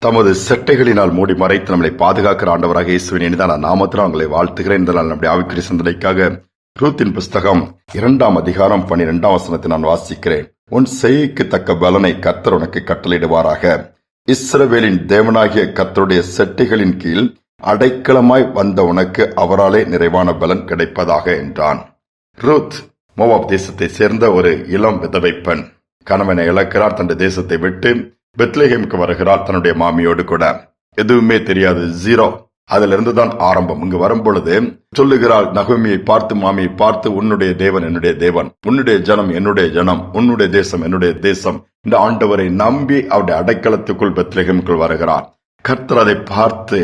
தமது செட்டைகளினால் மூடி மறைத்து நம்மளை பாதுகாக்கிற ஆண்டவராக இயேசுவின் இனிதான நாமத்தில் உங்களை வாழ்த்துகிறேன். இந்த நாள் நம்முடைய ஆவிக்குரிய சிந்தனைக்காக ரூத்தின் புஸ்தகம் 2ஆம் அதிகாரம் 12ஆம் வசனத்தை நான் வாசிக்கிறேன். உன் செய்கைக்கு தக்க பலனை கர்த்தர் உனக்கு கட்டளையிடுவாராக. இஸ்ரவேலின் தேவனாகிய கர்த்தருடைய செட்டைகளின் கீழ் அடைக்கலமாய் வந்த உனக்கு அவராலே நிறைவான பலன் கிடைப்பதாக என்றான். ரூத் மோவாப் தேசத்தை சேர்ந்த ஒரு இளம் விதவை பெண். கணவனை இழக்கிறார். தன்னுடைய தேசத்தை விட்டு பெத்லெஹேமுக்கு வருகிறார். தன்னுடைய மாமியோடு கூட எதுவுமே தெரியாது, ஜீரோ. அதுல இருந்துதான் ஆரம்பம். இங்கு வரும்பொழுது சொல்லுகிறாள், நகோமியை பார்த்து, மாமியை பார்த்து, உன்னுடைய தேவன் என்னுடைய தேவன், உன்னுடைய ஜனம் என்னுடைய ஜனம், உன்னுடைய தேசம் என்னுடைய தேசம். இந்த ஆண்டவரை நம்பி அவருடைய அடைக்கலத்துக்குள் பெத்லெஹேமுக்குள் வருகிறார். கர்த்தர் அதை பார்த்து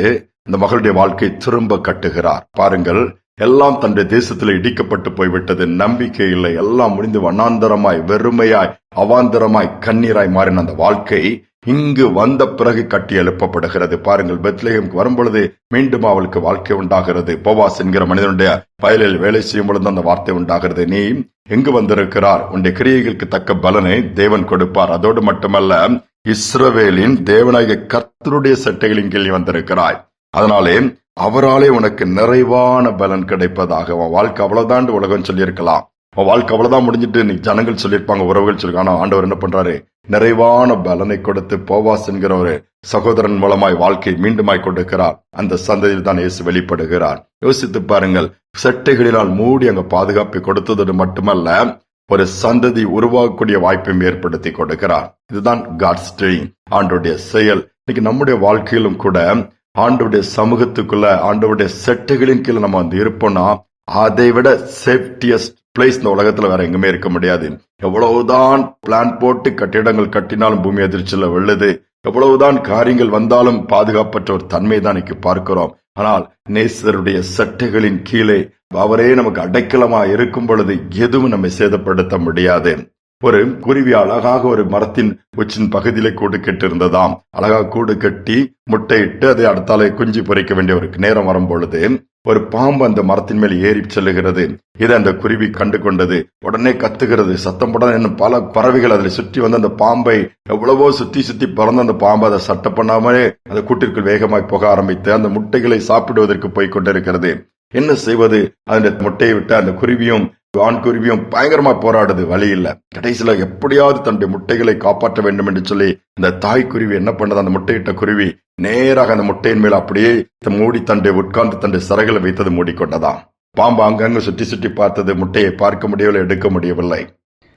இந்த மகளுடைய வாழ்க்கை திரும்ப கட்டுகிறார். பாருங்கள், எல்லாம் தன்னுடைய தேசத்தில் இடிக்கப்பட்டு போய்விட்டது. நம்பிக்கை இல்லை. எல்லாம் முடிந்து வனாந்தரமாய், வெறுமையாய், அவாந்தரமாய், கண்ணீராய் மாறின அந்த வாழ்க்கை இங்கு வந்த பிறகு கட்டி எழுப்பப்படுகிறது. பாருங்கள், பெத்லெஹேமுக்கு வரும்பொழுது மீண்டும் அவளுக்கு வாழ்க்கை உண்டாகிறது. போவாஸ் என்கிற மனிதனுடைய வயலில் வேலை செய்யும் பொழுது அந்த வார்த்தை உண்டாகிறது. நீ எங்கு வந்திருக்கிறார்? உன்னுடைய கிரியைகளுக்கு தக்க பலனை தேவன் கொடுப்பார். அதோடு மட்டுமல்ல, இஸ்ரவேலின் தேவனாகிய கர்த்தருடைய சட்டைகளின் கீழ் வந்திருக்கிறாய். அதனாலே அவராலே உனக்கு நிறைவான பலன் கிடைப்பதாக. உன் வாழ்க்கை அவ்வளவுதான் உலகம் சொல்லியிருக்கலாம். உன் வாழ்க்கை அவ்வளவுதான் முடிஞ்சிட்டு நீ ஜனங்கள் சொல்லியிருப்பாங்க, உறவுகள் சொல்லிருக்காங்க. ஆனா ஆண்டவர் என்ன பண்றாரு? நிறைவான பலனை கொடுத்து போவாஸ் என்கிற ஒரு சகோதரன் மூலமாய் வாழ்க்கை மீண்டுமாய் கொடுக்கிறார். அந்த சந்ததியில் தான் இயேசு வெளிப்படுகிறார். யோசித்து பாருங்கள், செட்டைகளினால் மூடி அங்க பாதுகாப்பை கொடுத்ததோடு மட்டுமல்ல, ஒரு சந்ததி உருவாகக்கூடிய வாய்ப்பையும் ஏற்படுத்தி கொடுக்கிறார். இதுதான் காட்ஸ் ட்ரீம், ஆண்டோடைய செயல். இன்னைக்கு நம்முடைய வாழ்க்கையிலும் கூட ஆண்டவருடைய சமூகத்துக்குள்ள, ஆண்டவருடைய செட்டைகளின் கீழே நம்ம வந்து இருப்போம்னா, அதை விட சேஃப்டியஸ்ட் பிளேஸ் இந்த உலகத்துல வேற எங்குமே இருக்க முடியாது. எவ்வளவுதான் பிளான் போட்டு கட்டிடங்கள் கட்டினாலும் பூமி அதிர்ச்சியில வெள்ளுது, எவ்வளவுதான் காரியங்கள் வந்தாலும் பாதுகாப்பற்ற ஒரு தன்மை தான் இன்னைக்கு பார்க்கிறோம். ஆனால் நேசருடைய செட்டைகளின் கீழே அவரே நமக்கு அடைக்கலமா இருக்கும் பொழுது எதுவும் நம்மை சேதப்படுத்த முடியாது. ஒரு குருவி அழகாக ஒரு மரத்தின் உச்சின் பகுதியிலே கூடு கட்டி இருந்ததாம். அழகாக கூடு கட்டி முட்டையிட்டு அதை அடுத்தாலே குஞ்சு பொறிக்க வேண்டிய ஒரு நேரம் வரும் பொழுது ஒரு பாம்பு அந்த மரத்தின் மேல் ஏறி செல்லுகிறது. இதை அந்த குருவி கண்டு கொண்டது. உடனே கத்துகிறது, சத்தம் போட. இன்னும் பல பறவைகள் அதில் சுற்றி வந்து அந்த பாம்பை எவ்வளவோ சுத்தி சுத்தி பறந்து அந்த பாம்பு அதை சட்டை பண்ணாமலே அந்த கூட்டிற்குள் வேகமாய் போக ஆரம்பித்து அந்த முட்டைகளை சாப்பிடுவதற்கு போய் கொண்டிருக்கிறது. என்ன செய்வது? அந்த முட்டையை விட்டு அந்த குருவியும் ஆண் குருவியும் பயங்கரமா போராடுது. வழி இல்ல. கடைசியில எப்படியாவது தன்னுடைய முட்டைகளை காப்பாற்ற வேண்டும் என்று சொல்லி அந்த தாய் குருவி என்ன பண்ணது? அந்த முட்டையிட்ட குருவி நேராக அந்த முட்டையின் மேல் அப்படியே மூடி தன்னுடைய உட்கார்ந்து தன்னுடைய சிறகுகளை வைத்தது மூடிக்கொண்டதாம். பாம்பு அங்கங்க சுற்றி சுற்றி பார்த்தது. முட்டையை பார்க்க முடியவில்லை, எடுக்க முடியவில்லை.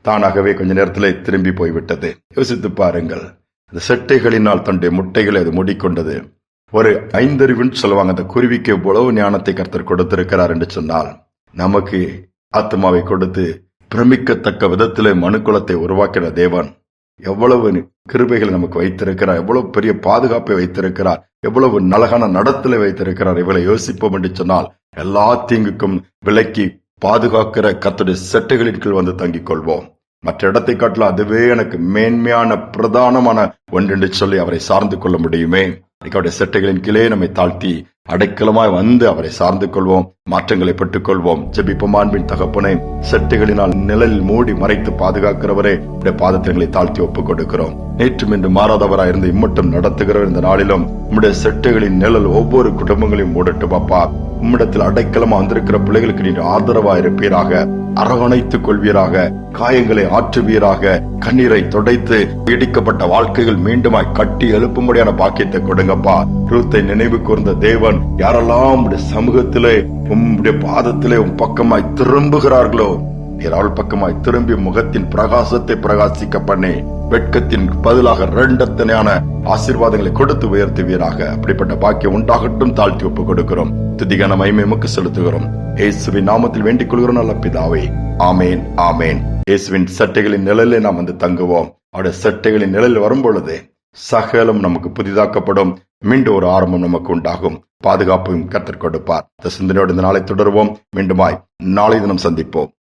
தானாகவே கொஞ்ச நேரத்திலே திரும்பி போய்விட்டது. யோசித்து பாருங்கள், அந்த செட்டைகளினால் தன்னுடைய முட்டைகளை அது மூடிக்கொண்டது. ஒரு 5 அறிவுன்னு சொல்லுவாங்க. அந்த குருவிக்கு எவ்வளவு ஞானத்தை கர்த்தர் கொடுத்திருக்கிறார் என்று சொன்னால், நமக்கு ஆத்மாவை கொடுத்து பிரமிக்கத்தக்க விதத்திலே மனுக்குலத்தை உருவாக்கிற தேவன் எவ்வளவு கிருபைகளை நமக்கு வைத்திருக்கிறார், எவ்வளவு பெரிய பாதுகாப்பை வைத்திருக்கிறார், எவ்வளவு நலகான நடத்தலை வைத்திருக்கிறார். இவளை யோசிப்போம் என்று சொன்னால், எல்லா தீங்குக்கும் விலக்கி பாதுகாக்கிற கர்த்தருடைய செட்டைகளின் கீழ் வந்து தங்கிக் கொள்வோம். மற்ற இடத்தை காட்டிலும் அதுவே எனக்கு மேன்மையான பிரதானமான ஒன்று என்று சொல்லி அவரை சார்ந்து கொள்ள முடியுமே. அவருடைய செட்டைகளின் கீழே நம்மை தாழ்த்தி அடைக்கலமாய் வந்து அவரை சார்ந்து கொள்வோம், மாற்றங்களை பெற்றுக் கொள்வோம். ஜெபிப்போம். அன்பின் தகப்பனே, செட்டைகளினால் நிழலில் மூடி மறைத்து பாதுகாக்கிறவரே, உடைய பாதங்களை தாழ்த்தி ஒப்புக் கொடுக்கிறோம். நேற்றும் இன்று மாறாதவராய் இருந்து இம்மட்டும் நடத்துகிறவர் இந்த நாளிலும் உம்முடைய செட்டைகளின் நிழல் ஒவ்வொரு குடும்பங்களையும் மூடட்டும். அப்பா, உம்மிடத்தில் அடைக்கலமா வந்திருக்கிற பிள்ளைகளுக்கு நீர் ஆதரவா இருப்பீராக, அரவணைத்துக் கொள்வீராக, காயங்களை ஆற்றுவீராக, கண்ணீரை துடைத்து இடிக்கப்பட்ட வாழ்க்கைகள் மீண்டுமாய் கட்டி எழுப்பும்படியான பாக்கியத்தை கொடுங்கப்பா. ரூத்தை நினைவு கூர்ந்த தேவன், யாரெல்லாம் உம்முடைய சமூகத்திலே உம்முடைய பாதத்திலே உம் பக்கமாய் திரும்புகிறார்களோ, நீர் அவள் பக்கமாய் திரும்பி முகத்தின் பிரகாசத்தை பிரகாசிக்க பண்ணி வெட்கத்தின் பதிலாக 2 ஆசீர்வாதங்களை கொடுத்து உயர்த்துவீராக. அப்படிப்பட்ட பாக்கியம் உண்டாகட்டும். தாழ்த்தி ஒப்புக் கொடுக்கிறோம். துதிகான மகிமை உமக்கு செலுத்துகிறோம். இயேசுவின் நாமத்தில் வேண்டிக் கொள்கிறோம் நல்ல பிதாவே. ஆமேன், ஆமேன். இயேசுவின் சட்டைகளின் நிழலிலே நாம் வந்து தங்குவோம். அவருடைய சட்டைகளின் நிழலில் வரும் பொழுது சகலம் நமக்கு புதிதாக்கப்படும். மீண்டும் ஒரு ஆரம்பம் நமக்கு உண்டாகும். பாதுகாப்பையும் கர்த்தர் கொடுப்பார். இந்த சிந்தனையோடு இந்த நாளை தொடருவோம். மீண்டுமாய் நாளை தினம் சந்திப்போம்.